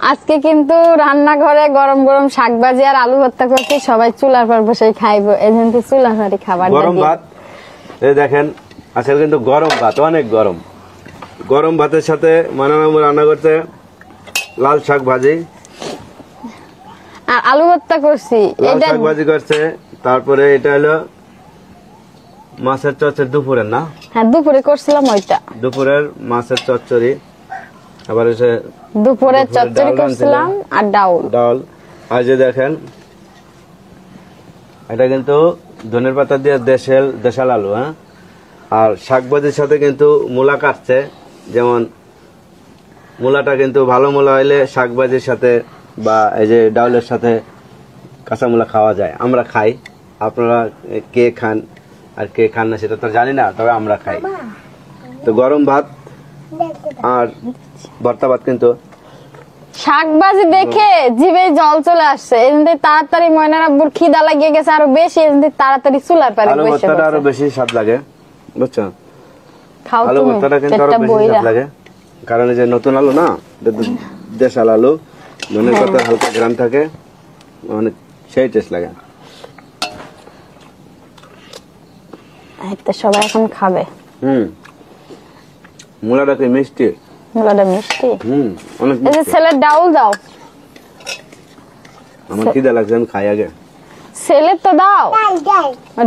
আজকে কিন্তু রান্নাঘরে গরম গরম শাকভাজি আর আলু ভর্তা করছি, সবাই চুলার পর বসে খাইবো। এই জন্য চুলার পরে খাবার গরম ভাত। এই দেখেন আজকে কিন্তু গরম ভাত, অনেক গরম। গরম ভাতের সাথে মানানামু রান্না করতে লাল শাক ভাজি আর আলু ভর্তা করছি। লাল শাক ভাজি করছে। তারপরে এটা হলো মাছের চচ্চড়ি দুপুরের, না? হ্যাঁ, দুপুরে করছিলাম ওইটা। দুপুরের মাছের চচ্চড়ি, আবার এসে দুপুরে চচ্চড়ি করছিলাম আর ডাল। আর যে দেখেন এটা কিন্তু ধনের পাতা দিয়ে দেশাল আলু, হ্যাঁ। আর শাকভাজির সাথে কিন্তু মূলা কাটছে, যেমন মূলাটা কিন্তু ভালো মূলা হইলে শাকভাজির সাথে বা এই যে ডাউলের সাথে কাঁচা মূলা খাওয়া যায়। আমরা খাই, আপনারা কে খান আর কে খান না সেটা তো জানি না, তবে আমরা খাই। তো গরম ভাত আর ভর্তা ভাত কিন্তু শাকভাজি দেখে জিভে জল চলে আসছে। এই জন্য তাড়াতাড়ি ময়নার আব্বুর খিদা লাগিয়ে গেছে আরো বেশি, এই জন্য তাড়াতাড়ি চুলার পারে আলু ভর্তাটা আরো বেশি স্বাদ লাগে, বুঝছো? খাও আলু তুমি ভর্তাটা কিন্তু আরো বেশি স্বাদ লাগে, কারণ এই যে নতুন আলু না, দেশাল আলু, ধনের পাতার হালকা গ্রাম থাকে, মানে সেই টেস্ট লাগে। সবাই এখন খাবে। মূলাটা কি মিষ্টি? মূলাটা মিষ্টি, অনেক এই যে ছেলের ডাউল দাও। আমার খিদা লাগছে, আমি খাই আগে। ছেলের তো দাও।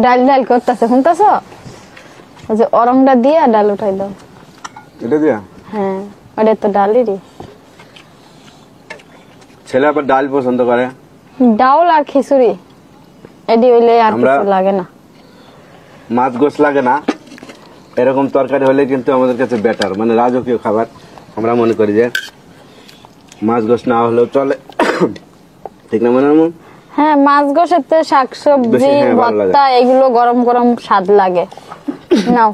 ডাল ডাল করতেছে, শুনতেছ? ওই যে অরংটা দিয়ে ডাল উঠাই দাও। এটা দিয়া? হ্যাঁ, ওটা তো ডালেরই। ছেলে আবার ডাল পছন্দ করে। ডাউল আর খিচুড়ি এডি হইলে আর কিছু লাগে না। মাছ গোস লাগে না, এরকম তরকারি হলে কিন্তু আমাদের কাছে বেটার, মানে রাজকীয় খাবার। আমরা মনে করি যে মাছ গোস না হলেও চলে, ঠিক না? মনে হয় হ্যাঁ, মাছ গোসের তো শাকসবজি ভর্তা এগুলো গরম গরম স্বাদ লাগে। নাও।